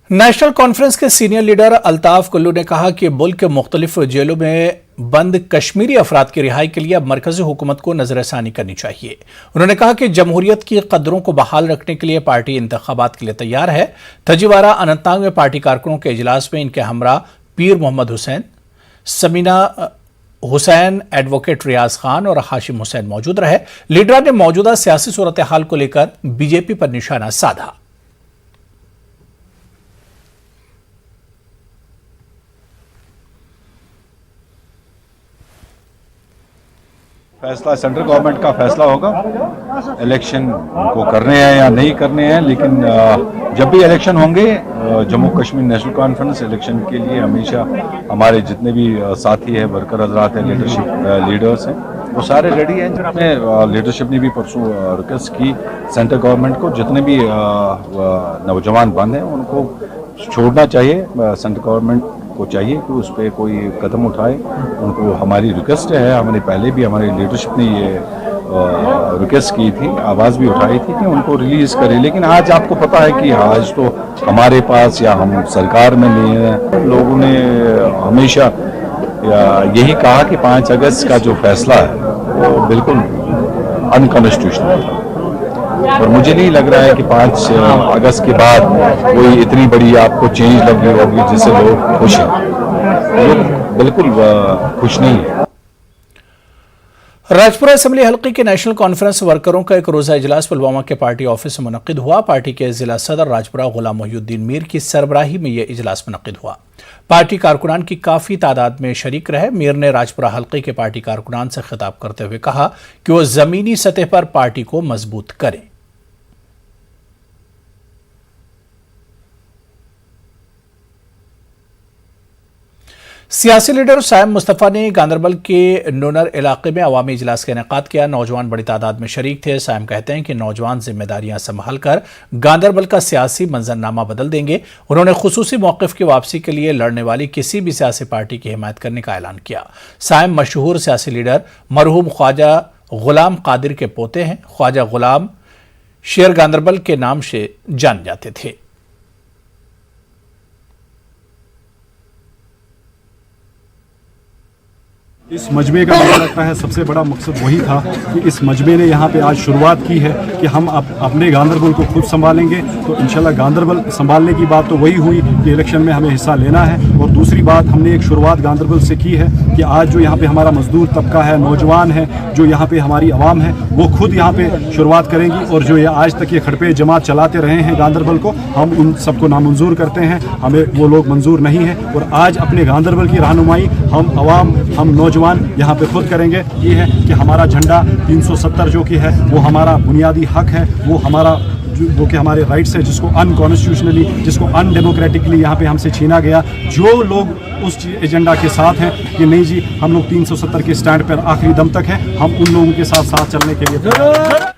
National conference के senior leader Altaf Kullu ने कहा कि मुल्क के मुख्तलिफ जेलों में बंद कश्मीरी अफराद की रिहाई के लिए अब मरकजी हुकूमत को नजरसानी करनी चाहिए। उन्होंने कहा कि जमहूरियत की कदरों को बहाल रखने के लिए पार्टी इंतखाबात के लिए तैयार है। तजीवारा अनंतनाग में पार्टी कारकुनों के इजलास में इनके हमरा पीर मोहम्मद हुसैन, समीना हुसैन, एडवोकेट रियाज खान और हाशिम हुसैन मौजूद रहे। लीडर ने मौजूदा सियासी सूरत हाल को लेकर बीजेपी पर निशाना साधा। फैसला सेंट्रल गवर्नमेंट का फैसला होगा, इलेक्शन को करने हैं या नहीं करने हैं, लेकिन जब भी इलेक्शन होंगे Jammu Kashmir national conference election के लिए हमेशा हमारे जितने भी साथी हैं, वर्कर हजरात हैं, लीडर्स हैं, वो सारे रेडी हैं। जिनमें लीडरशिप ने भी परसों रिक्वेस्ट की सेंट्रल गवर्नमेंट को, जितने भी नौजवान बंद हैं उनको छोड़ना चाहिए। सेंट्रल गवर्नमेंट को चाहिए कि उस पर कोई कदम उठाए। उनको हमारी रिक्वेस्ट है, हमने पहले भी हमारी लीडरशिप ने ये रिक्वेस्ट की थी, आवाज़ भी उठाई थी कि उनको रिलीज़ करें। लेकिन आज आपको पता है कि आज तो हमारे पास या हम सरकार में नहीं है। लोगों ने हमेशा यही कहा कि 5 अगस्त का जो फैसला है वो बिल्कुल अनकॉन्स्टिट्यूशनल था, और मुझे नहीं लग रहा है कि 5 अगस्त के बाद कोई इतनी बड़ी आपको चेंज लगी होगी जिससे लोग खुश हैं। लोग बिल्कुल खुश नहीं है। राजपुरा असेंबली हल्के के नेशनल कॉन्फ्रेंस वर्करों का एक रोजा इजलास पुलवामा के पार्टी ऑफिस में मुनक्किद हुआ। पार्टी के जिला सदर राजपुरा गुलाम मोहिउद्दीन मीर की सरबराही में यह इजलास मुनक्किद हुआ। पार्टी कारकुनान की काफी तादाद में शरीक रहे। मीर ने राजपुरा हल्के के पार्टी कारकुनान से खिताब करते हुए कहा कि वो जमीनी सतह पर पार्टी को मजबूत करें। सियासी लीडर साइम मुस्तफा ने गांदरबल के नूनर इलाके में अवामी इजलास का इनेकाद किया। नौजवान बड़ी तादाद में शरीक थे। साइम कहते हैं कि नौजवान जिम्मेदारियां संभाल कर गांदरबल का सियासी मंजरनामा बदल देंगे। उन्होंने खुसूसी मौक़िफ़ की वापसी के लिए लड़ने वाली किसी भी सियासी पार्टी की हिमायत करने का ऐलान किया। साइम मशहूर सियासी लीडर मरहूम ख्वाजा गुलाम कादिर के पोते हैं। ख्वाजा गुलाम शेर गांदरबल के नाम से जाने जाते थे। इस मजमे का मुझे लगता है सबसे बड़ा मकसद वही था कि इस मजमे ने यहाँ पे आज शुरुआत की है कि हम अपने गांदरबल को खुद संभालेंगे। तो इंशाल्लाह गांदरबल संभालने की बात तो वही हुई कि इलेक्शन में हमें हिस्सा लेना है, और दूसरी बात हमने एक शुरुआत गांदरबल से की है कि आज जो यहाँ पे हमारा मजदूर तबका है, नौजवान है, जो यहाँ पे हमारी आवाम है, वो खुद यहाँ पे शुरुआत करेंगी। और जो ये आज तक ये खड़पे जमात चलाते रहे हैं गांदरबल को, हम उन सबको नामंजूर करते हैं। हमें वो लोग मंजूर नहीं है, और आज अपने गांदरबल की रहनुमाई हम आवाम, हम नौजवान यहाँ पे खुद करेंगे। ये है कि हमारा झंडा 370 जो कि है वो हमारा बुनियादी हक है, वो हमारा जो कि हमारे राइट्स है, जिसको अनकॉन्स्टिट्यूशनली, जिसको अनडेमोक्रेटिकली यहाँ पे हमसे छीना गया। जो लोग उस एजेंडा के साथ हैं कि नहीं जी हम लोग 370 के स्टैंड पर आखिरी दम तक हैं, हम उन लोगों के साथ चलने के लिए।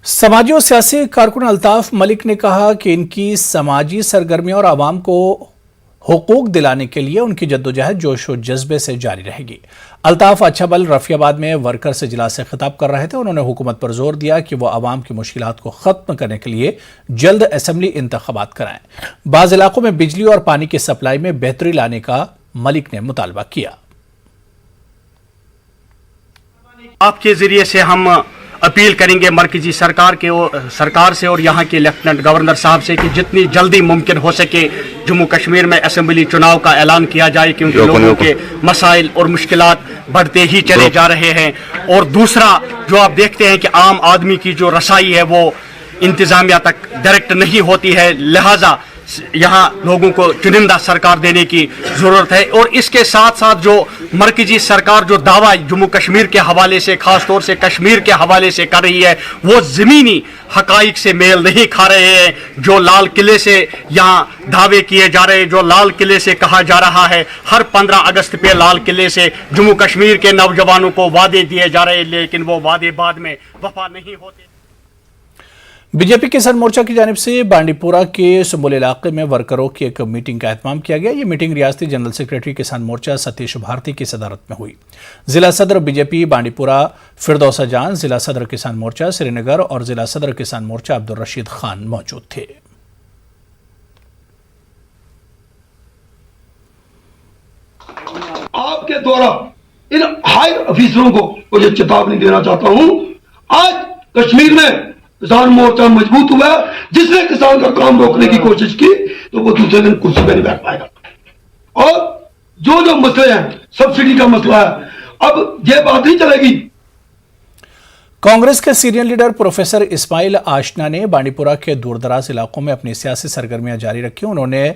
समाजी और सियासी कारकुन अल्ताफ मलिक ने कहा कि इनकी समाजी सरगर्मियों और आवाम को हुकूक दिलाने के लिए उनकी जद्दोजहद जोश और जज्बे से जारी रहेगी। अल्ताफ अच्छाबल रफियाबाद में वर्कर्स इजलास से खिताब कर रहे थे। उन्होंने हुकूमत पर जोर दिया कि वह आवाम की मुश्किलात को खत्म करने के लिए जल्द असेंबली इंतखाबात कराएं। बाज़ इलाकों में बिजली और पानी की सप्लाई में बेहतरी लाने का मलिक ने मुतालबा किया। आपके जरिए से हम अपील करेंगे मरकजी सरकार से और यहाँ के लेफ्टिनेंट गवर्नर साहब से कि जितनी जल्दी मुमकिन हो सके जम्मू कश्मीर में असेंबली चुनाव का ऐलान किया जाए, क्योंकि लोगों के मसाइल और मुश्किलात बढ़ते ही चले जा रहे हैं। और दूसरा जो आप देखते हैं कि आम आदमी की जो रसाई है वो इंतजामिया तक डायरेक्ट नहीं होती है, लिहाजा यहाँ लोगों को चुनिंदा सरकार देने की जरूरत है। और इसके साथ साथ जो मरकजी सरकार जो दावा जम्मू कश्मीर के हवाले से, खास तौर से कश्मीर के हवाले से कर रही है, वो ज़मीनी हकाइक से मेल नहीं खा रहे हैं। जो लाल किले से यहाँ दावे किए जा रहे हैं, जो लाल किले से कहा जा रहा है हर 15 अगस्त पे लाल किले से जम्मू कश्मीर के नौजवानों को वादे दिए जा रहे हैं, लेकिन वो वादे बाद में वफा नहीं होते। बीजेपी किसान मोर्चा की जानिब से बांडीपुरा के सुंबुल इलाके में वर्करों की एक मीटिंग का एहतमाम किया गया। ये मीटिंग रियासती जनरल सेक्रेटरी किसान मोर्चा सतीश भारती की सदारत में हुई। जिला सदर बीजेपी बांडीपुरा फिरदौसा जान, जिला सदर किसान मोर्चा श्रीनगर और जिला सदर किसान मोर्चा अब्दुल रशीद खान मौजूद थे। के द्वारा इन हाई ऑफिसरों को मुझे चेतावनी देना चाहता हूं, आज कश्मीर में किसान मोर्चा मजबूत हुआ है। जिसने किसान का काम रोकने की कोशिश की तो वो दूसरे दिन कुर्सी पे नहीं बैठ पाएगा। और जो मसले हैं, सब्सिडी का मसला है, अब ये बात नहीं चलेगी। कांग्रेस के सीनियर लीडर प्रोफेसर इस्माइल आशना ने बांडीपुरा के दूरदराज इलाकों में अपनी सियासी सरगर्मियां जारी रखी। उन्होंने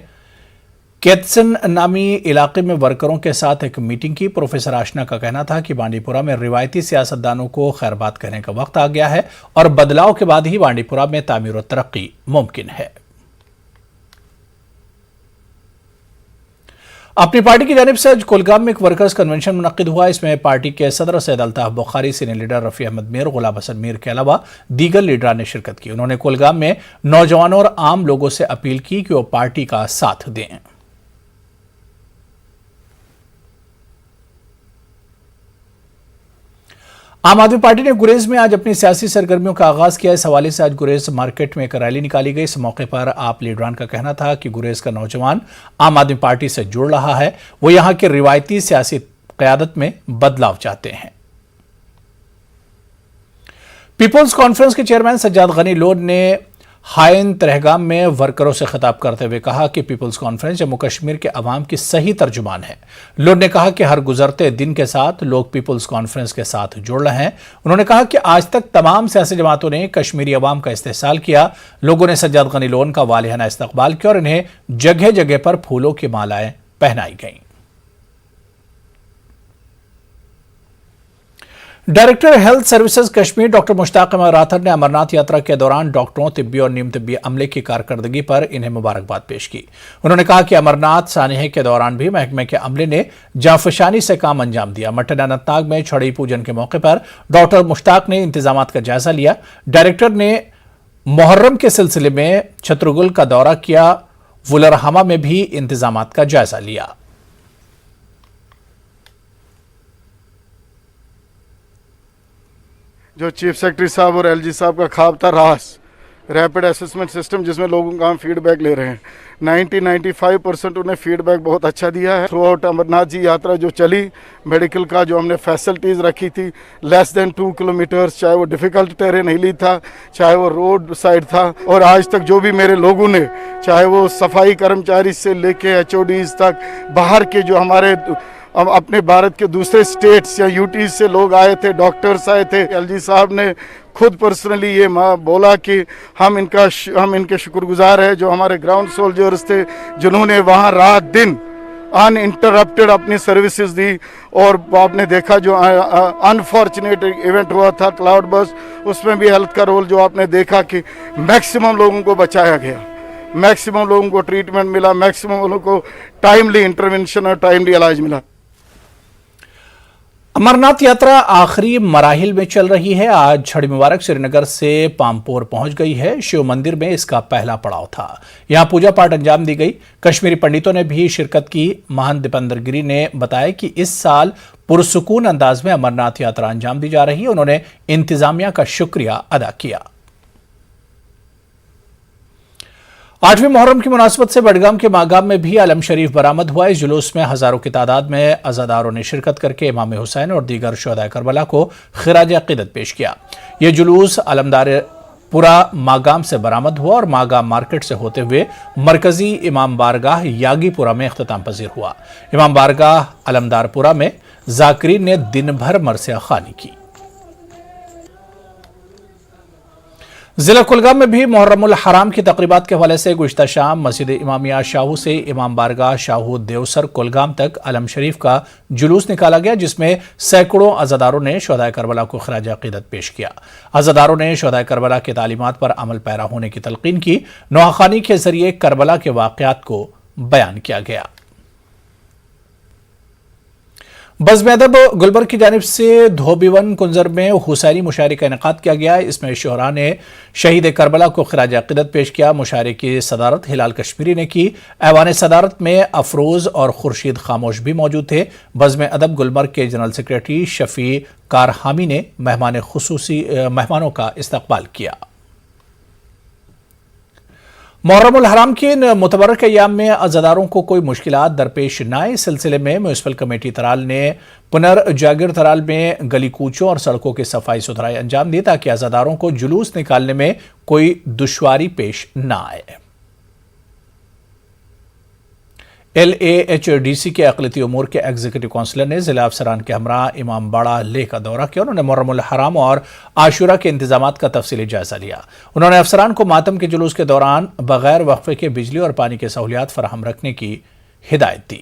केतसन नामी इलाके में वर्करों के साथ एक मीटिंग की। प्रोफेसर आशना का कहना था कि बांडीपुरा में रिवायती सियासतदानों को खैरबात कहने का वक्त आ गया है और बदलाव के बाद ही बांडीपुरा में तामीर और तरक्की मुमकिन है। अपनी पार्टी की जानिब से आज कुलगाम में एक वर्कर्स कन्वेंशन मुनक्किद हुआ। इसमें पार्टी के सदर सैयद अल्ताफ बुखारी, सीनियर लीडर रफी अहमद मीर, गुलाम हसन मीर के अलावा दीगर लीडरान ने शिरकत की। उन्होंने कुलगाम में नौजवानों और आम लोगों से अपील की कि वो पार्टी का साथ दें। आम आदमी पार्टी ने गुरेज में आज अपनी सियासी सरगर्मियों का आगाज किया। इस हवाले से आज गुरेज मार्केट में एक रैली निकाली गई। इस मौके पर आप लीडरान का कहना था कि गुरेज का नौजवान आम आदमी पार्टी से जुड़ रहा है, वो यहां के रिवायती सियासी क़यादत में बदलाव चाहते हैं। पीपुल्स कॉन्फ्रेंस के चेयरमैन सज्जाद गनी लोन ने हाइन तरहगाम में वर्करों से खिताब करते हुए कहा कि पीपुल्स कॉन्फ्रेंस जम्मू कश्मीर के अवाम की सही तर्जुमान है। लोन ने कहा कि हर गुजरते दिन के साथ लोग पीपुल्स कॉन्फ्रेंस के साथ जुड़ रहे हैं। उन्होंने कहा कि आज तक तमाम सियासी जमातों ने कश्मीरी अवाम का इस्तेहसाल किया। लोगों ने सज्जाद गनी लोन का वालिहाना इस्तकबाल किया और इन्हें जगह जगह पर फूलों की मालाएं पहनाई गईं। Director health services Kashmir doctor Mushtaq Ahmad Rather ने अमरनाथ यात्रा के दौरान डॉक्टरों, तिब्बी और नीम तिब्बी अमले की कारकर्दगी पर इन्हें मुबारकबाद पेश की। उन्होंने कहा कि अमरनाथ सानिहे के दौरान भी महकमे के अमले ने जाफशानी से काम अंजाम दिया। मट्टन अनंतनाग में छड़ी पूजन के मौके पर डॉक्टर मुश्ताक ने इंतजामात का जायजा लिया। डायरेक्टर ने मुहर्रम के सिलसिले में छतरगुल का दौरा किया। वुलरहमा में भी इंतजामात का जायजा लिया। जो चीफ सेक्रेटरी साहब और एलजी साहब का ख्वाब था रास रैपिड असेसमेंट सिस्टम, जिसमें लोगों का हम फीडबैक ले रहे हैं, 95% उन्हें फीडबैक बहुत अच्छा दिया है। थ्रू आउट अमरनाथ जी यात्रा जो चली, मेडिकल का जो हमने फैसिलिटीज़ रखी थी, लेस देन 2 किलोमीटर्स, चाहे वो डिफ़िकल्ट टेरेन हिली था, चाहे वो रोड साइड था, और आज तक जो भी मेरे लोगों ने, चाहे वो सफाई कर्मचारी से लेके HODs तक, बाहर के जो हमारे अपने भारत के दूसरे स्टेट्स या यूटीज से लोग आए थे, डॉक्टर्स आए थे, एलजी साहब ने खुद पर्सनली ये बोला कि हम इनके शुक्रगुजार हैं, जो हमारे ग्राउंड सोल्जर्स थे, जिन्होंने वहाँ रात दिन अनइंटरप्टेड अपनी सर्विसेज दी। और आपने देखा जो अनफॉर्चुनेट इवेंट हुआ था क्लाउड बस, उसमें भी हेल्थ का रोल जो आपने देखा कि मैक्सिमम लोगों को बचाया गया, मैक्सिमम लोगों को ट्रीटमेंट मिला, मैक्सिमम लोगों को टाइमली इंटरवेंशन और टाइमली इलाज मिला। अमरनाथ यात्रा आखिरी मराहिल में चल रही है। आज छड़ी मुबारक श्रीनगर से पामपोर पहुंच गई है। शिव मंदिर में इसका पहला पड़ाव था। यहां पूजा पाठ अंजाम दी गई। कश्मीरी पंडितों ने भी शिरकत की। महंत दीपेंद्र गिरी ने बताया कि इस साल पुरसुकून अंदाज में अमरनाथ यात्रा अंजाम दी जा रही है। उन्होंने इंतजामिया का शुक्रिया अदा किया। 8वीं मुहर्रम की मुनासबत से बडगाम के मागाम में भी अलम शरीफ बरामद हुआ। इस जुलूस में हजारों की तादाद में अज़ादारों ने शिरकत करके इमाम हुसैन और दीगर शुहदाए करबला को खिराज अक़ीदत पेश किया। यह जुलूस अलमदारपुरा मागाम से बरामद हुआ और मागाम मार्केट से होते हुए मरकजी इमाम बारगाह यागीपुरा में इख्तिताम पजीर हुआ। इमाम बारगाह अलमदारपुरा में जाकिरीन ने दिन भर मरसिया खानी की। जिला कुलगाम में भी मुहर्रमुल हराम की तकरीबात के हवाले से गुज़िश्ता शाम मस्जिद इमामिया शाहू से इमाम बारगाह शाहू देवसर कुलगाम तक अलम शरीफ का जुलूस निकाला गया, जिसमें सैकड़ों अज़ादारों ने शुहदाए करबला को खिराज अक़ीदत पेश किया। अज़ादारों ने शुहदाए करबला की तालीमात पर अमल पैरा होने की तलकीन की। नोहाखानी के जरिए करबला के वाक़यात को बयान किया गया। बज़्म अदब गुलबर्ग की जानिब से धोबीवन कुंजर में हुसैनी मुशायरे का इनेकाद किया गया। इसमें शुहरा ने शहीद करबला को खिराज अक़ीदत पेश किया। मुशायरे की सदारत हिलाल कश्मीरी ने की। ऐवान सदारत में अफरोज़ और खुर्शीद खामोश भी मौजूद थे। बज़्म अदब गुलबर्ग के जनरल सेक्रेटरी शफी कारहामी ने मेहमानों का इस्तकबाल किया। मुहर्रम उल हराम के इन मुतबरक अय्याम में अज़ादारों को कोई मुश्किलात दरपेश न आए, इस सिलसिले में म्यूनसिपल कमेटी तराल ने पुनर्जागिर तराल में गली कूचों और सड़कों की सफाई सुथराई अंजाम दी ताकि अज़ादारों को जुलूस निकालने में कोई दुश्वारी पेश न आए। LAHDC के अक़लियती उमूर के एग्जीक्यूटिव काउंसलर ने ज़िला अफसरान के हमरा इमामबाड़ा लेह का दौरा किया। उन्होंने मुहर्रम उल हराम और आशूरा के इंतजामात का तफसीली जायजा लिया। उन्होंने अफसरान को मातम के जुलूस के दौरान बगैर वक्फे के बिजली और पानी की सहूलियात फराहम रखने की हिदायत दी।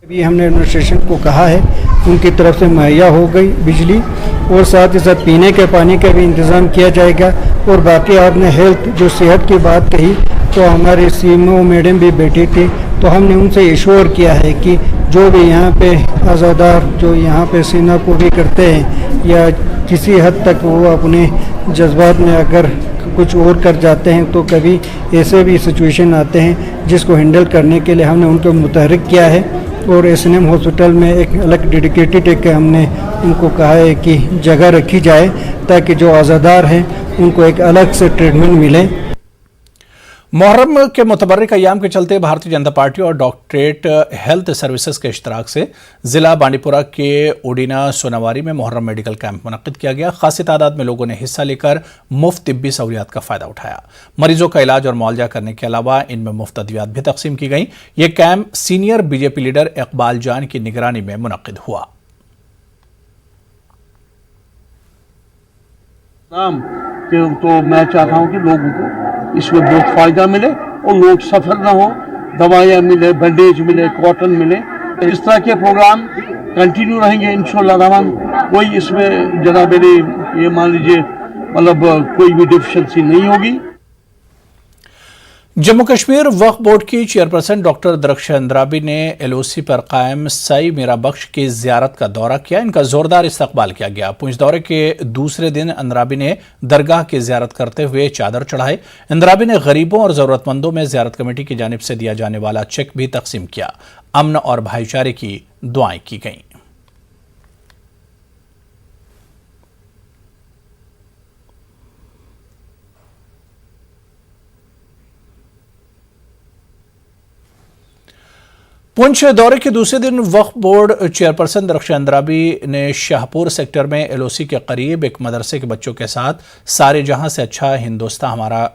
अभी हमने एडमिनिस्ट्रेशन को कहा है, उनकी तरफ से मुहैया हो गई बिजली और साथ ही साथ पीने के पानी का भी इंतज़ाम किया जाएगा। और बाकी आपने हेल्थ जो सेहत की बात कही, तो हमारे CMO मैडम भी बैठी थी, तो हमने उनसे इश्योर किया है कि जो भी यहाँ पे आज़ादार जो यहाँ पे सीना को भी करते हैं या किसी हद तक वो अपने जज्बात में अगर कुछ और कर जाते हैं, तो कभी ऐसे भी सिचुएशन आते हैं जिसको हैंडल करने के लिए हमने उनको मुतहरिक किया है। और SNM हॉस्पिटल में एक अलग डेडिकेटेड एक हमने उनको कहा है कि जगह रखी जाए ताकि जो आज़ादार हैं उनको एक अलग से ट्रीटमेंट मिले। मुहर्रम के मुतबर्रिक अय्याम के चलते भारतीय जनता पार्टी और डॉक्टरेट हेल्थ सर्विसेज के इश्तराक से जिला बांडीपुरा के उडीना सोनावारी में मुहर्रम मेडिकल कैंप मुनक्किद किया गया। खासी तादाद में लोगों ने हिस्सा लेकर मुफ्त तिब्बी सहूलियात का फ़ायदा उठाया। मरीजों का इलाज और मुआवजा करने के अलावा इनमें मुफ्त अद्वियात भी तकसीम की गई। ये camp senior BJP leader Iqbal जान की निगरानी में मुनक्किद हुआ। तो मैं चाहता हूँ कि लोगों को इसमें बहुत फ़ायदा मिले और लोग सफ़र ना हो, दवाइयाँ मिले, बैंडेज मिले, कॉटन मिले। इस तरह के प्रोग्राम कंटिन्यू रहेंगे इंशाअल्लाह रहमान। कोई इसमें जगह मेरी ये मान लीजिए मतलब कोई भी डिफिशेंसी नहीं होगी। जम्मू कश्मीर वक्फ बोर्ड की चेयरपर्सन डॉक्टर दरख्श अंद्राबी ने LOC पर कायम साई मीरा बख्श की जियारत का दौरा किया। इनका जोरदार इस्तकबाल किया गया। पूंछ दौरे के दूसरे दिन अंद्राबी ने दरगाह की जियारत करते हुए चादर चढ़ाए। अंद्राबी ने गरीबों और जरूरतमंदों में जियारत कमेटी की जानिब से दिया जाने वाला चेक भी तकसीम किया। अमन और भाईचारे की दुआएं की गईं। पुंछ दौरे के दूसरे दिन वक्फ बोर्ड चेयरपर्सन दरख्श अंद्राबी ने शाहपुर सेक्टर में LOC के करीब एक मदरसे के बच्चों के साथ सारे जहां से अच्छा हिंदुस्तान हमारा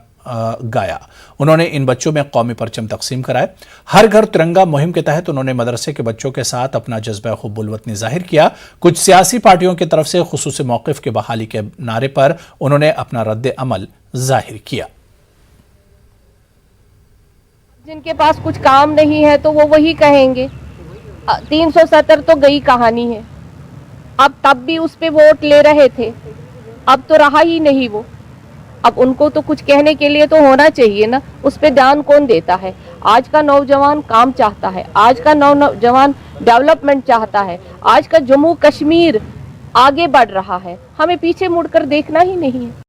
गाया। उन्होंने इन बच्चों में कौमी परचम तकसीम कराए। हर घर तिरंगा मुहिम के तहत उन्होंने मदरसे के बच्चों के साथ अपना जज्बा हुब्बुल वतनी जाहिर किया। कुछ सियासी पार्टियों की तरफ से खुसूसी मौक़िफ़ के बहाली के नारे पर उन्होंने अपना रद्द अमल जाहिर किया। जिनके पास कुछ काम नहीं है तो वो वही कहेंगे 370 तो गई कहानी है। अब तब भी उस पे वोट ले रहे थे, अब तो रहा ही नहीं वो। अब उनको तो कुछ कहने के लिए तो होना चाहिए ना, उस पे ध्यान कौन देता है। आज का नौजवान काम चाहता है, आज का नौजवान डेवलपमेंट चाहता है, आज का जम्मू कश्मीर आगे बढ़ रहा है। हमें पीछे मुड़कर देखना ही नहीं है।